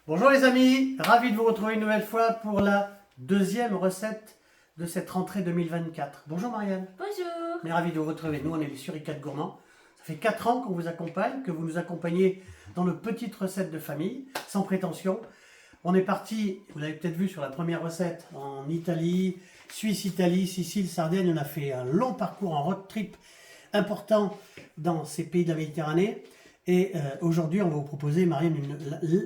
Bonjour les amis, ravi de vous retrouver une nouvelle fois pour la deuxième recette de cette rentrée 2024. Bonjour Marianne. Bonjour. On est ravis de vous retrouver, nous on est les Suricates Gourmands. Ça fait 4 ans qu'on vous accompagne, que vous nous accompagnez dans nos petites recettes de famille, sans prétention. On est parti, vous l'avez peut-être vu sur la première recette, en Italie, Suisse, Italie, Sicile, Sardaigne. On a fait un long parcours en road trip important dans ces pays de la Méditerranée. Et aujourd'hui, on va vous proposer, Marianne,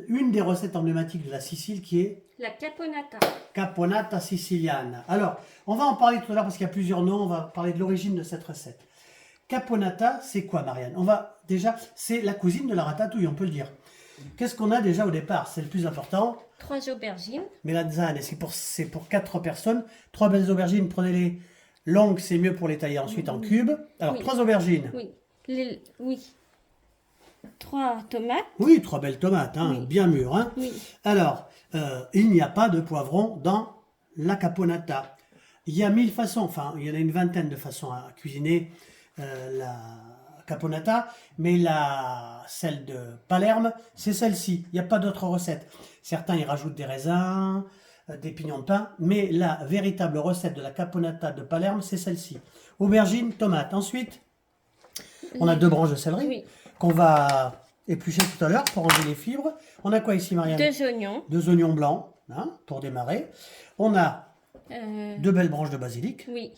une des recettes emblématiques de la Sicile qui est La caponata. caponata siciliana. Alors, on va en parler tout à l'heure parce qu'il y a plusieurs noms. On va parler de l'origine de cette recette. Caponata, c'est quoi, Marianne? C'est la cousine de la ratatouille, on peut le dire. Qu'est-ce qu'on a déjà au départ? C'est le plus important. 3 aubergines. Melanzane, c'est pour 4 personnes. 3 belles aubergines, prenez-les longues, c'est mieux pour les tailler ensuite en cubes. Alors, Oui. 3 aubergines. Oui. Oui. 3 tomates. Oui, 3 belles tomates, hein, Oui. bien mûres. Hein. Oui. Alors, il n'y a pas de poivron dans la caponata. Il y a 1000 façons, enfin, il y en a une vingtaine de façons à cuisiner la caponata, mais celle de Palerme, c'est celle-ci. Il n'y a pas d'autres recettes. Certains y rajoutent des raisins, des pignons de pain, mais la véritable recette de la caponata de Palerme, c'est celle-ci. Aubergine, tomate. Ensuite, on a 2 branches de céleri Oui. qu'on va éplucher tout à l'heure pour enlever les fibres. On a quoi ici, Marianne? 2 oignons. 2 oignons blancs, hein, pour démarrer. On a 2 belles branches de basilic. Oui.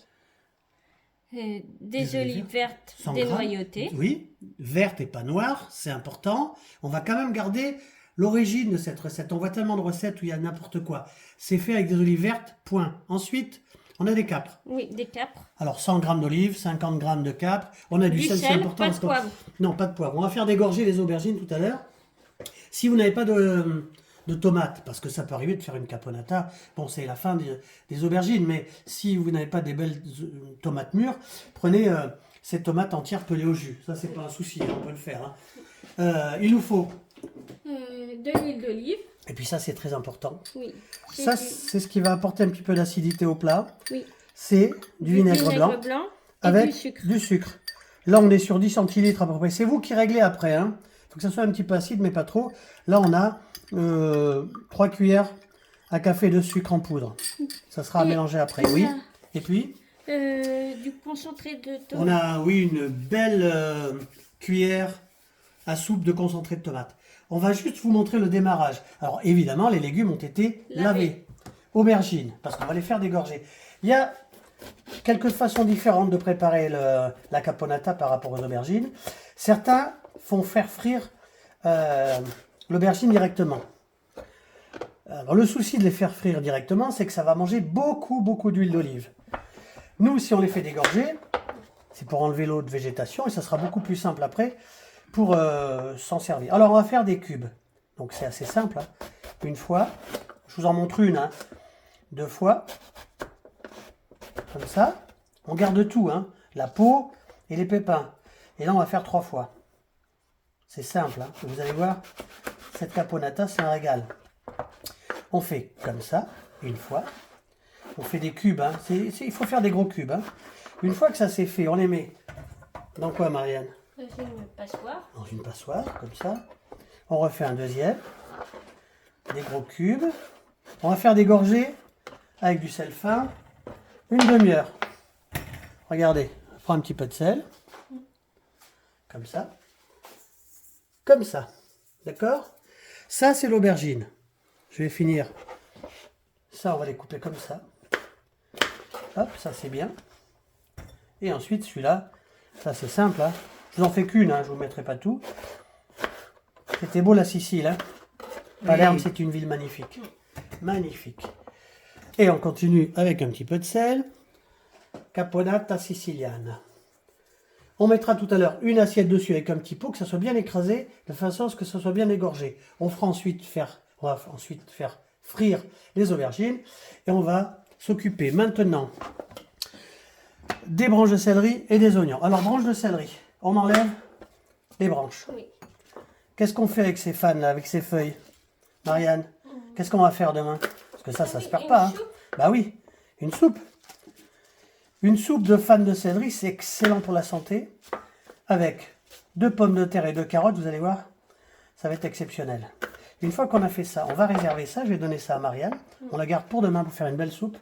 Des Des olives vertes 100 grammes. dénoyautées. Oui, vertes et pas noires, c'est important. On va quand même garder l'origine de cette recette. On voit tellement de recettes où il y a n'importe quoi. C'est fait avec des olives vertes, point. Ensuite, on a des capres. Oui, des capres. Alors 100 grammes d'olives, 50 grammes de capres. On a du sel, c'est sel, important. pas de parce que- poivre. Non, pas de poivre. On va faire dégorger les aubergines tout à l'heure. Si vous n'avez pas de tomates, parce que ça peut arriver de faire une caponata, bon, c'est la fin des aubergines, mais si vous n'avez pas des belles tomates mûres, prenez ces tomates entières pelées au jus. Ça, c'est pas un souci, on peut le faire. Hein. Il nous faut, De l'huile d'olive. et puis ça, c'est très important. Oui. Ça, c'est ce qui va apporter un petit peu d'acidité au plat. Oui. C'est du vinaigre blanc et avec du sucre. du sucre. Là, on est sur 10 centilitres à peu près. C'est vous qui réglez après. Hein. Faut que ça soit un petit peu acide, mais pas trop. Là, on a 3 cuillères à café de sucre en poudre. Ça sera à Et mélanger après. on Oui. a- Et puis, Du concentré de on tomate. a, oui, une belle cuillère à soupe de concentré de tomate. On va juste vous montrer le démarrage. Alors, évidemment, les légumes ont été lavés. Aubergines, parce qu'on va les faire dégorger. Il y a quelques façons différentes de préparer la caponata par rapport aux aubergines. Certains font faire frire l'aubergine directement. Alors le souci de les faire frire directement, c'est que ça va manger beaucoup d'huile d'olive. Nous, si on les fait dégorger, c'est pour enlever l'eau de végétation et ça sera beaucoup plus simple après pour s'en servir. Alors on va faire des cubes. Donc c'est assez simple. Hein. Une fois, je vous en montre une. Hein. 2 fois. Comme ça, on garde tout, hein, la peau et les pépins. Et là, on va faire 3 fois. C'est simple, hein. Vous allez voir, cette caponata, c'est un régal. On fait comme ça, une fois. On fait des cubes, hein. Il faut faire des gros cubes. Hein. Une fois que ça c'est fait, on les met dans quoi, Marianne? Dans une passoire. Dans une passoire, comme ça. On refait un deuxième. Des gros cubes. On va faire dégorger avec du sel fin. Une demi-heure. Regardez, on prend un petit peu de sel. Comme ça. Comme ça. D'accord? Ça, c'est l'aubergine. Je vais finir. Ça, on va les couper comme ça. Hop, ça c'est bien. Et ensuite, celui-là, ça c'est simple. Hein. Je vous en fais qu'une, hein, je ne vous mettrai pas tout. C'était beau la Sicile. Hein. Palerme, c'est une ville magnifique. Magnifique. Et on continue avec un petit peu de sel. Caponata siciliana. On mettra tout à l'heure une assiette dessus avec un petit pot, que ça soit bien écrasé, de façon à ce que ça soit bien égorgé. On va ensuite faire frire les aubergines. Et on va s'occuper maintenant des branches de céleri et des oignons. Alors, branches de céleri, on enlève les branches. Oui. Qu'est-ce qu'on fait avec ces fans là, avec ces feuilles? Marianne, qu'est-ce qu'on va faire demain? Parce que ça se perd pas. Hein. Bah oui, une soupe. Une soupe de fans de céleri, c'est excellent pour la santé. Avec 2 pommes de terre et 2 carottes, vous allez voir, ça va être exceptionnel. Une fois qu'on a fait ça, on va réserver ça. Je vais donner ça à Marianne. On la garde pour demain pour faire une belle soupe.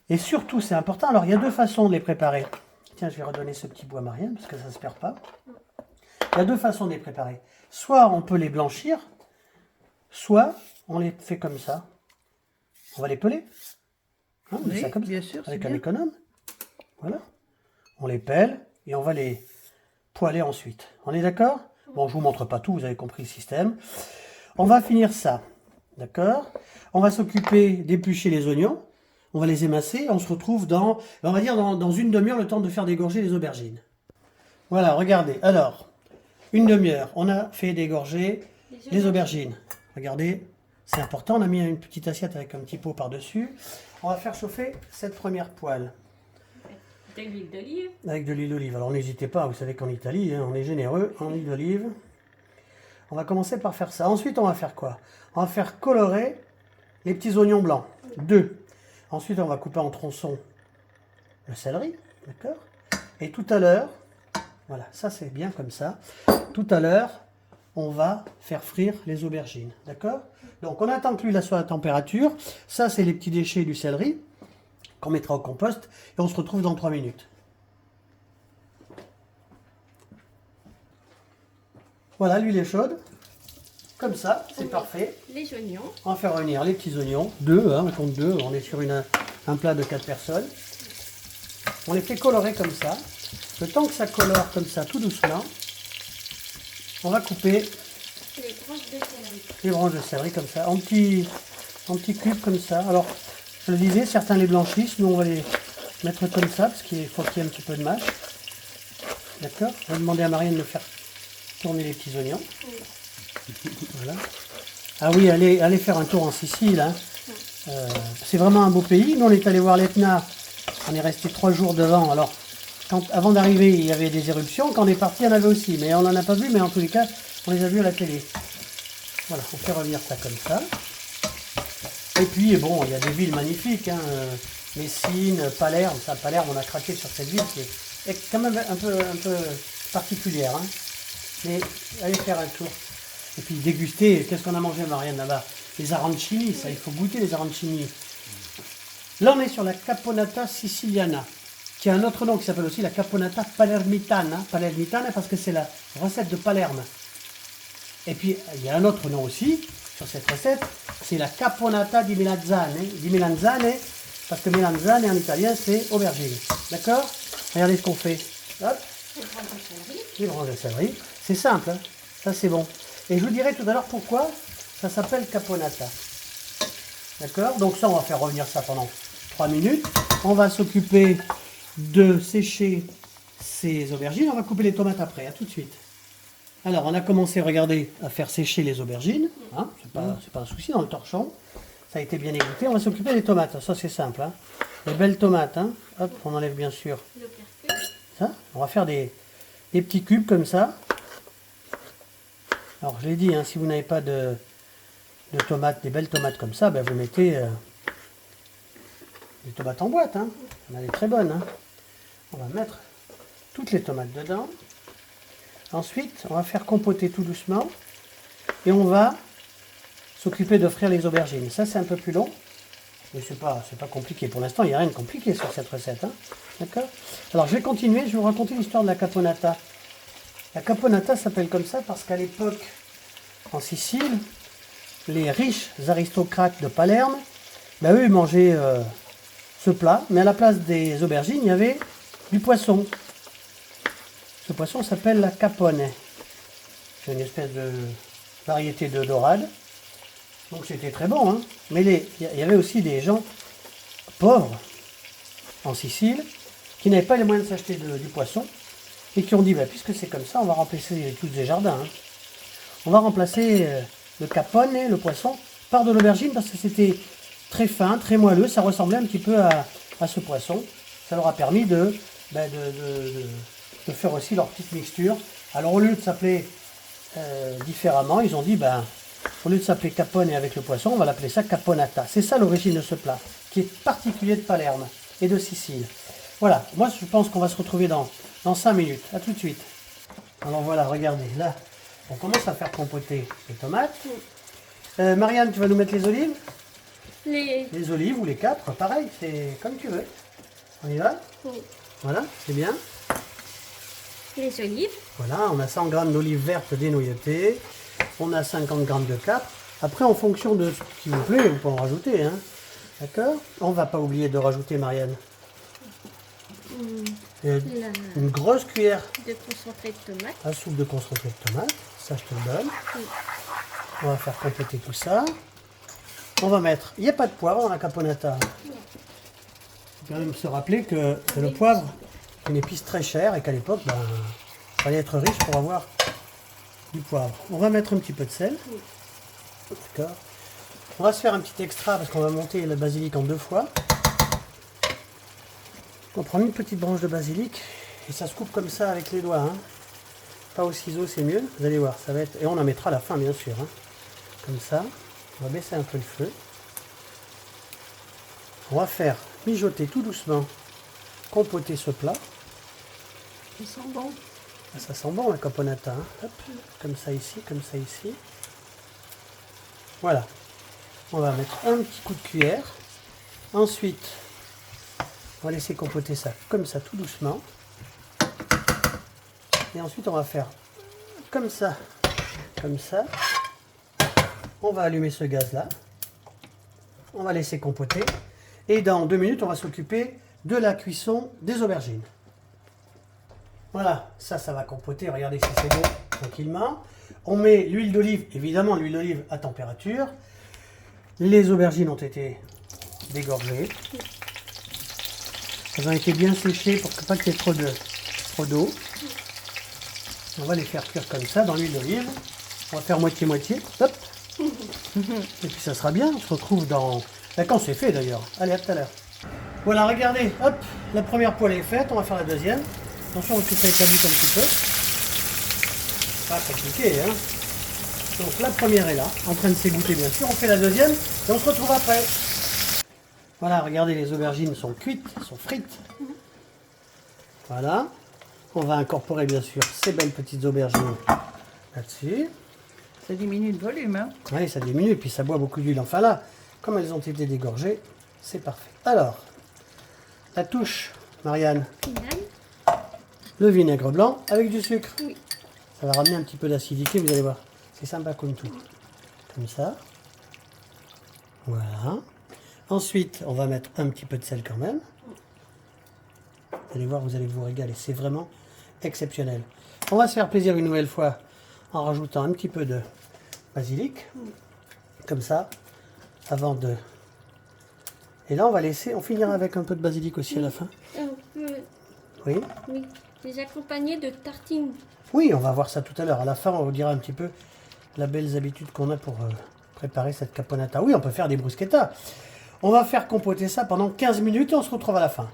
Et surtout, c'est important. Alors, il y a deux façons de les préparer. Tiens, je vais redonner ce petit bois à Marianne parce que ça ne se perd pas. Il y a deux façons de les préparer. Soit on peut les blanchir, soit on les fait comme ça. On va les peler. Hein, on fait ça comme ça, bien sûr, avec c'est un bien. économe. Voilà. On les pèle et on va les poêler ensuite. On est d'accord? Bon, je vous montre pas tout, vous avez compris le système. On va finir ça. D'accord? On va s'occuper d'éplucher les oignons. On va les émincer. On se retrouve dans, on va dire, dans une demi-heure, le temps de faire dégorger les aubergines. Voilà, regardez. Alors, une demi-heure, on a fait dégorger les aubergines. Regardez, c'est important. On a mis une petite assiette avec un petit pot par-dessus. On va faire chauffer cette première poêle. De l'huile d'olive. Avec de l'huile d'olive. Alors n'hésitez pas, vous savez qu'en Italie, hein, on est généreux en huile d'olive. On va commencer par faire ça. Ensuite, on va faire quoi? On va faire colorer les petits oignons blancs. 2. Ensuite, on va couper en tronçons le céleri. D'accord? Et tout à l'heure, voilà, ça c'est bien comme ça. Tout à l'heure, on va faire frire les aubergines. D'accord? Donc on attend que l'huile soit à température. Ça, c'est les petits déchets du céleri qu'on mettra au compost. Et on se retrouve dans 3 minutes. Voilà, l'huile est chaude. Comme ça, c'est parfait. Les oignons. On va faire revenir les petits oignons. 2, hein, on compte 2. On est sur un plat de 4 personnes. On les fait colorer comme ça. Le temps que ça colore comme ça, tout doucement, on va couper Les branches de céleri. les branches de céleri comme ça, en petits cubes comme ça. Alors, je le disais, certains les blanchissent. Nous, on va les mettre comme ça, parce qu'il faut qu'il y ait un petit peu de mâche. D'accord? On va demander à Marianne de faire tourner les petits oignons. Voilà. Ah oui, allez faire un tour en Sicile. Hein. C'est vraiment un beau pays. Nous, on est allé voir l'Etna. On est resté 3 jours devant. Alors, avant d'arriver, il y avait des éruptions. Quand on est parti, il y en avait aussi. Mais on n'en a pas vu, mais en tous les cas, on les a vus à la télé. Voilà, on fait revenir ça comme ça. Et puis, bon, il y a des villes magnifiques. Hein. Messine, Palerme. Ça, Palerme, on a craqué sur cette ville qui est quand même un peu particulière. Hein. Mais allez faire un tour. Et puis déguster, qu'est-ce qu'on a mangé, Marianne, là-bas? Les arancini, ça, il faut goûter les arancini. Là, on est sur la caponata siciliana, qui a un autre nom qui s'appelle aussi la caponata palermitana. Palermitana parce que c'est la recette de Palerme. Et puis, il y a un autre nom aussi sur cette recette, c'est la caponata di melanzane. Di melanzane, parce que melanzane en italien, c'est aubergine. D'accord? Regardez ce qu'on fait. Hop, Les branches de céleri. les branches de céleri. C'est simple, hein? Ça c'est bon. Et je vous dirai tout à l'heure pourquoi ça s'appelle caponata. D'accord? Donc ça, on va faire revenir ça pendant 3 minutes. On va s'occuper de sécher ces aubergines. On va couper les tomates après. À tout de suite. Alors, on a commencé, regardez, à faire sécher les aubergines. Hein? C'est pas un souci dans le torchon. Ça a été bien égoutter. On va s'occuper des tomates. Ça, c'est simple. Hein? Des belles tomates. Hein? Hop, on enlève bien sûr Le percule. ça. On va faire des petits cubes comme ça. Alors, je l'ai dit, hein, si vous n'avez pas de tomates, des belles tomates comme ça, ben, vous mettez des tomates en boîte. Hein. On a des très bonnes. Hein. On va mettre toutes les tomates dedans. Ensuite, on va faire compoter tout doucement. Et on va s'occuper de frire les aubergines. Ça, c'est un peu plus long. Mais c'est pas compliqué. Pour l'instant, il n'y a rien de compliqué sur cette recette. Hein. D'accord? Alors, je vais continuer. Je vais vous raconter l'histoire de la caponata. La caponata s'appelle comme ça parce qu'à l'époque, en Sicile, les riches aristocrates de Palerme, ben eux, ils mangeaient ce plat, mais à la place des aubergines, il y avait du poisson. Ce poisson s'appelle la capone. C'est une espèce de variété de dorade. Donc c'était très bon. Hein. Mais il y avait aussi des gens pauvres en Sicile qui n'avaient pas les moyens de s'acheter du poisson. Et qui ont dit, bah, puisque c'est comme ça, on va remplacer les tous des jardins. Hein. On va remplacer le capone, le poisson, par de l'aubergine parce que c'était très fin, très moelleux. Ça ressemblait un petit peu à ce poisson. Ça leur a permis de faire aussi leur petite mixture. Alors au lieu de s'appeler différemment, ils ont dit, ben, au lieu de s'appeler capone avec le poisson, on va l'appeler ça caponata. C'est ça l'origine de ce plat, qui est particulier de Palerme et de Sicile. Voilà, moi je pense qu'on va se retrouver dans 5 minutes. À tout de suite. Alors voilà, regardez, là, On commence à faire compoter les tomates. Marianne, tu vas nous mettre les olives? Les olives ou les capres, pareil, c'est comme tu veux. On y va? Oui. Voilà, c'est bien. Les olives. Voilà, on a 100 g d'olives vertes dénoyautées. On a 50 g de capres. Après, en fonction de ce qui vous plaît, vous pouvez en rajouter. Hein. D'accord? On va pas oublier de rajouter, Marianne. Une grosse cuillère De concentré de tomate. à soupe de concentré de tomate. Ça, je te le donne. Oui. On va faire compoter tout ça. On va mettre... Il n'y a pas de poivre dans la caponata. Il faut quand même se rappeler que le poivre est une épice très chère et qu'à l'époque, ben, il fallait être riche pour avoir du poivre. On va mettre un petit peu de sel. Oui. D'accord. On va se faire un petit extra parce qu'on va monter le basilic en 2 fois. On prend une petite branche de basilic et ça se coupe comme ça avec les doigts. Hein. Pas au ciseau, c'est mieux. Vous allez voir, ça va être... Et on en mettra à la fin, bien sûr. Hein. Comme ça. On va baisser un peu le feu. On va faire mijoter tout doucement, compoter ce plat. Ils sont bons. Ah, ça sent bon la caponata. Hein. Hop. Comme ça ici, comme ça ici. Voilà. On va mettre un petit coup de cuillère. Ensuite, on va laisser compoter ça comme ça, tout doucement. Et ensuite, on va faire comme ça, comme ça. On va allumer ce gaz-là. On va laisser compoter. Et dans 2 minutes, on va s'occuper de la cuisson des aubergines. Voilà, ça va compoter. Regardez si c'est bon, tranquillement. On met l'huile d'olive, évidemment l'huile d'olive à température. Les aubergines ont été dégorgées. Elles ont été bien séchées pour pas qu'il y ait trop d'eau. On va les faire cuire comme ça dans l'huile d'olive. On va faire moitié-moitié. Hop. Et puis ça sera bien. On se retrouve dans... Là, quand c'est fait d'ailleurs. Allez, à tout à l'heure. Voilà, regardez. Hop. La première poêle est faite. On va faire la deuxième. Attention que ça éclabousse un petit peu. Pas compliqué, hein. Donc la première est là, en train de s'égoutter bien sûr. On fait la deuxième et on se retrouve après. Voilà, regardez, les aubergines sont cuites, sont frites. Voilà. On va incorporer bien sûr ces belles petites aubergines là-dessus. Ça diminue le volume, hein? Oui, ça diminue et puis ça boit beaucoup d'huile. Enfin là, comme elles ont été dégorgées, c'est parfait. Alors, la touche, Marianne, le vinaigre blanc avec du sucre. Oui. Ça va ramener un petit peu d'acidité, vous allez voir. C'est sympa comme tout. Comme ça. Voilà. Ensuite, on va mettre un petit peu de sel quand même. Vous allez voir, vous allez vous régaler. C'est vraiment exceptionnel. On va se faire plaisir une nouvelle fois en rajoutant un petit peu de basilic. Comme ça. Avant de... Et là, on va laisser... On finira avec un peu de basilic aussi à la fin. Oui. Oui. Les accompagner de tartines. Oui, on va voir ça tout à l'heure. À la fin, on vous dira un petit peu la belles habitudes qu'on a pour préparer cette caponata. Oui, on peut faire des bruschettas. On va faire compoter ça pendant 15 minutes et on se retrouve à la fin.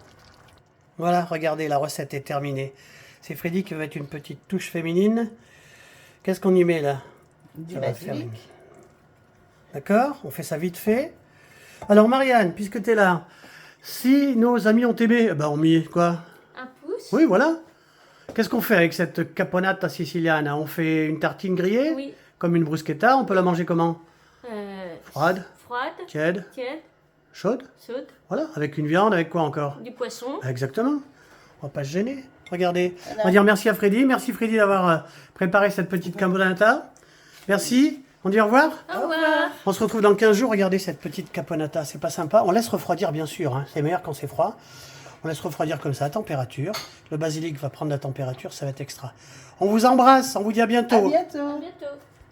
Voilà, regardez, la recette est terminée. C'est Freddy qui va mettre une petite touche féminine. Qu'est-ce qu'on y met là? Du Ça va faire basilic. une- D'accord, on fait ça vite fait. Alors Marianne, puisque tu es là, si nos amis ont aimé, ben on met quoi? Un pouce. Oui, voilà. Qu'est-ce qu'on fait avec cette caponata siciliana? On fait une tartine grillée, Oui. comme une bruschetta. On peut la manger comment? Froide, Froide. tiède, Tiède. chaude. Chaude. Voilà, avec une viande, avec quoi encore? Du poisson. Exactement. On va pas se gêner. Regardez. On va dire merci à Freddy. Merci Freddy d'avoir préparé cette petite caponata. Merci. On dit au revoir. Au revoir. On se retrouve dans 15 jours. Regardez cette petite caponata. C'est pas sympa. On laisse refroidir, bien sûr. Hein. C'est meilleur quand c'est froid. On laisse refroidir comme ça à température. Le basilic va prendre la température. Ça va être extra. On vous embrasse. On vous dit à bientôt. À bientôt. À bientôt.